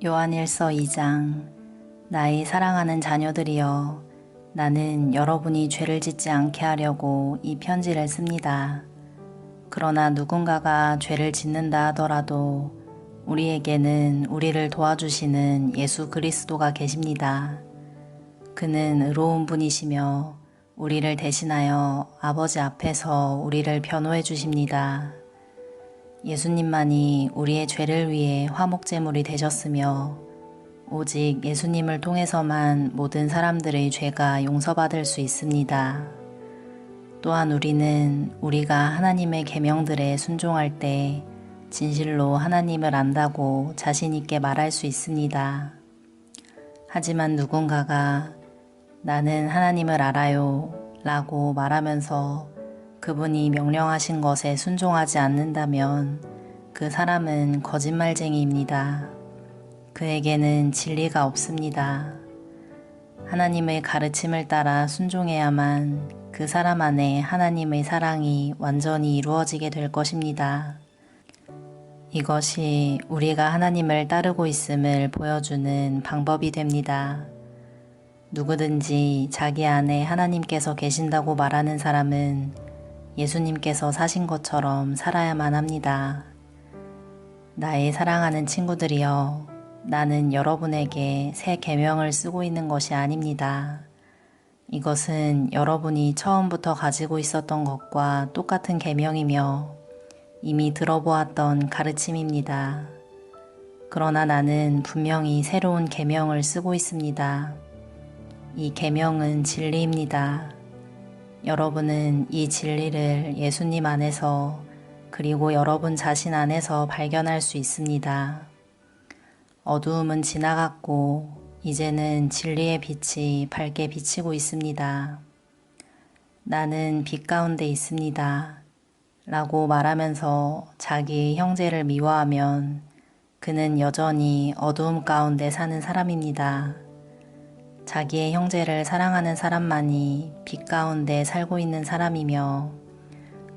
요한일서 2장. 나의 사랑하는 자녀들이여, 나는 여러분이 죄를 짓지 않게 하려고 이 편지를 씁니다. 그러나 누군가가 죄를 짓는다 하더라도 우리에게는 우리를 도와주시는 예수 그리스도가 계십니다. 그는 의로운 분이시며 우리를 대신하여 아버지 앞에서 우리를 변호해 주십니다. 예수님만이 우리의 죄를 위해 화목제물이 되셨으며 오직 예수님을 통해서만 모든 사람들의 죄가 용서받을 수 있습니다. 또한 우리는 우리가 하나님의 계명들에 순종할 때 진실로 하나님을 안다고 자신 있게 말할 수 있습니다. 하지만 누군가가 나는 하나님을 알아요 라고 말하면서 그분이 명령하신 것에 순종하지 않는다면 그 사람은 거짓말쟁이입니다. 그에게는 진리가 없습니다. 하나님의 가르침을 따라 순종해야만 그 사람 안에 하나님의 사랑이 완전히 이루어지게 될 것입니다. 이것이 우리가 하나님을 따르고 있음을 보여주는 방법이 됩니다. 누구든지 자기 안에 하나님께서 계신다고 말하는 사람은 예수님께서 사신 것처럼 살아야만 합니다. 나의 사랑하는 친구들이여, 나는 여러분에게 새 계명을 쓰고 있는 것이 아닙니다. 이것은 여러분이 처음부터 가지고 있었던 것과 똑같은 계명이며 이미 들어보았던 가르침입니다. 그러나 나는 분명히 새로운 계명을 쓰고 있습니다. 이 계명은 진리입니다. 여러분은 이 진리를 예수님 안에서 그리고 여러분 자신 안에서 발견할 수 있습니다. 어두움은 지나갔고 이제는 진리의 빛이 밝게 비치고 있습니다. 나는 빛 가운데 있습니다. 라고 말하면서 자기의 형제를 미워하면 그는 여전히 어두움 가운데 사는 사람입니다. 자기의 형제를 사랑하는 사람만이 빛 가운데 살고 있는 사람이며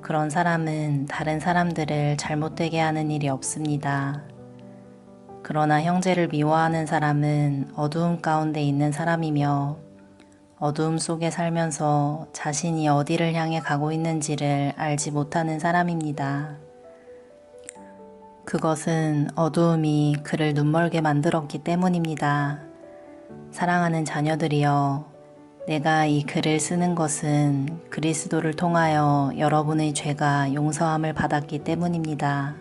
그런 사람은 다른 사람들을 잘못되게 하는 일이 없습니다. 그러나 형제를 미워하는 사람은 어두움 가운데 있는 사람이며 어두움 속에 살면서 자신이 어디를 향해 가고 있는지를 알지 못하는 사람입니다. 그것은 어두움이 그를 눈멀게 만들었기 때문입니다. 사랑하는 자녀들이여, 내가 이 글을 쓰는 것은 그리스도를 통하여 여러분의 죄가 용서함을 받았기 때문입니다.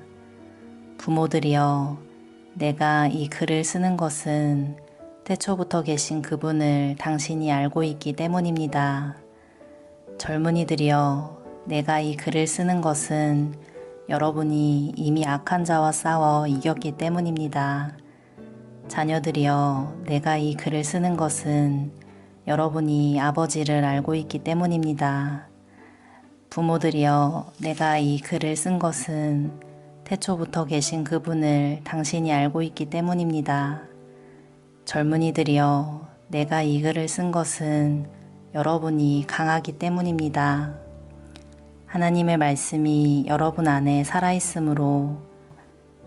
부모들이여, 내가 이 글을 쓰는 것은 태초부터 계신 그분을 당신이 알고 있기 때문입니다. 젊은이들이여, 내가 이 글을 쓰는 것은 여러분이 이미 악한 자와 싸워 이겼기 때문입니다. 자녀들이여, 내가 이 글을 쓰는 것은 여러분이 아버지를 알고 있기 때문입니다. 부모들이여, 내가 이 글을 쓴 것은 태초부터 계신 그분을 당신이 알고 있기 때문입니다. 젊은이들이여, 내가 이 글을 쓴 것은 여러분이 강하기 때문입니다. 하나님의 말씀이 여러분 안에 살아있으므로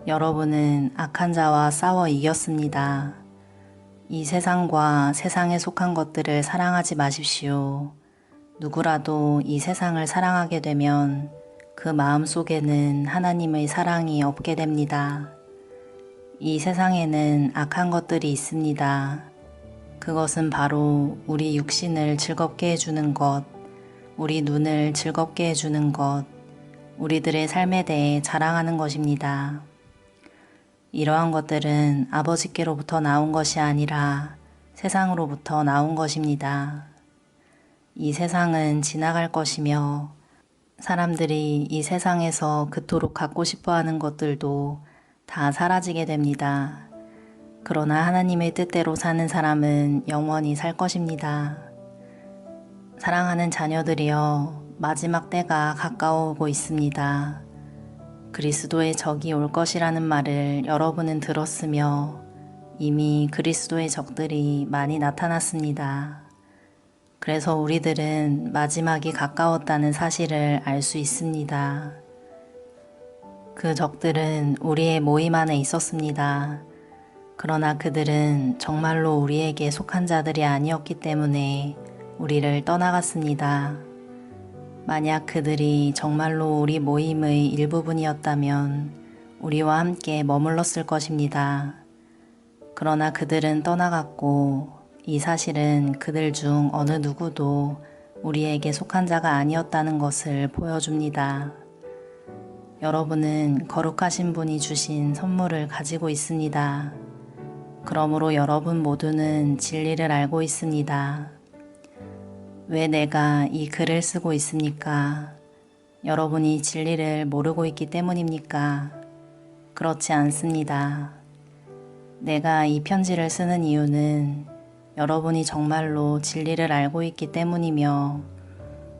여러분은 악한 자와 싸워 이겼습니다. 이 세상과 세상에 속한 것들을 사랑하지 마십시오. 누구라도 이 세상을 사랑하게 되면 그 마음 속에는 하나님의 사랑이 없게 됩니다. 이 세상에는 악한 것들이 있습니다. 그것은 바로 우리 육신을 즐겁게 해주는 것, 우리 눈을 즐겁게 해주는 것, 우리들의 삶에 대해 자랑하는 것입니다. 이러한 것들은 아버지께로부터 나온 것이 아니라 세상으로부터 나온 것입니다. 이 세상은 지나갈 것이며 사람들이 이 세상에서 그토록 갖고 싶어하는 것들도 다 사라지게 됩니다. 그러나 하나님의 뜻대로 사는 사람은 영원히 살 것입니다. 사랑하는 자녀들이여, 마지막 때가 가까워오고 있습니다. 그리스도의 적이 올 것이라는 말을 여러분은 들었으며 이미 그리스도의 적들이 많이 나타났습니다. 그래서 우리들은 마지막이 가까웠다는 사실을 알 수 있습니다. 그 적들은 우리의 모임 안에 있었습니다. 그러나 그들은 정말로 우리에게 속한 자들이 아니었기 때문에 우리를 떠나갔습니다. 만약 그들이 정말로 우리 모임의 일부분이었다면 우리와 함께 머물렀을 것입니다. 그러나 그들은 떠나갔고 이 사실은 그들 중 어느 누구도 우리에게 속한 자가 아니었다는 것을 보여줍니다. 여러분은 거룩하신 분이 주신 선물을 가지고 있습니다. 그러므로 여러분 모두는 진리를 알고 있습니다. 왜 내가 이 글을 쓰고 있습니까? 여러분이 진리를 모르고 있기 때문입니까? 그렇지 않습니다. 내가 이 편지를 쓰는 이유는 여러분이 정말로 진리를 알고 있기 때문이며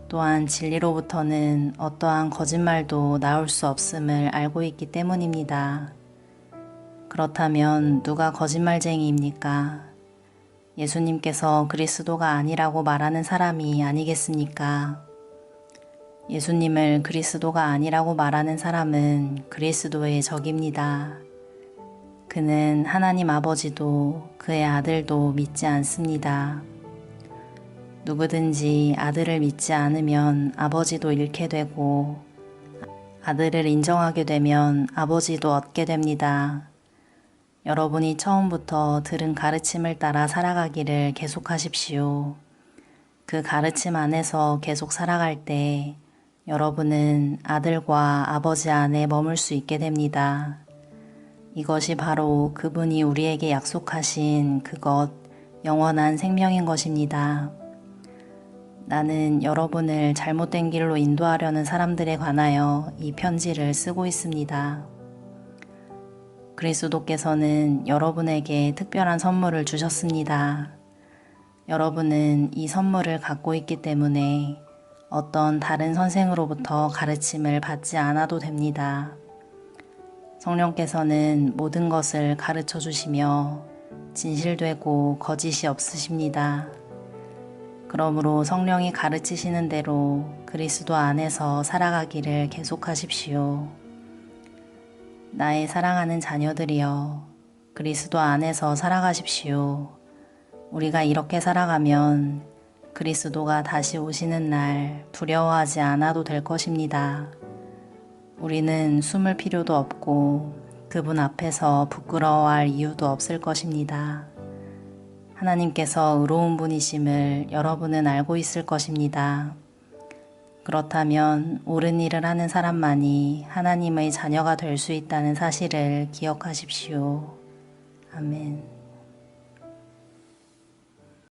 또한 진리로부터는 어떠한 거짓말도 나올 수 없음을 알고 있기 때문입니다. 그렇다면 누가 거짓말쟁이입니까? 예수님께서 그리스도가 아니라고 말하는 사람이 아니겠습니까? 예수님을 그리스도가 아니라고 말하는 사람은 그리스도의 적입니다. 그는 하나님 아버지도 그의 아들도 믿지 않습니다. 누구든지 아들을 믿지 않으면 아버지도 잃게 되고 아들을 인정하게 되면 아버지도 얻게 됩니다. 여러분이 처음부터 들은 가르침을 따라 살아가기를 계속하십시오. 그 가르침 안에서 계속 살아갈 때 여러분은 아들과 아버지 안에 머물 수 있게 됩니다. 이것이 바로 그분이 우리에게 약속하신 그것, 영원한 생명인 것입니다. 나는 여러분을 잘못된 길로 인도하려는 사람들에 관하여 이 편지를 쓰고 있습니다. 그리스도께서는 여러분에게 특별한 선물을 주셨습니다. 여러분은 이 선물을 갖고 있기 때문에 어떤 다른 선생으로부터 가르침을 받지 않아도 됩니다. 성령께서는 모든 것을 가르쳐 주시며 진실되고 거짓이 없으십니다. 그러므로 성령이 가르치시는 대로 그리스도 안에서 살아가기를 계속하십시오. 나의 사랑하는 자녀들이여, 그리스도 안에서 살아가십시오. 우리가 이렇게 살아가면 그리스도가 다시 오시는 날 두려워하지 않아도 될 것입니다. 우리는 숨을 필요도 없고 그분 앞에서 부끄러워할 이유도 없을 것입니다. 하나님께서 의로운 분이심을 여러분은 알고 있을 것입니다. 그렇다면 옳은 일을 하는 사람만이 하나님의 자녀가 될 수 있다는 사실을 기억하십시오. 아멘.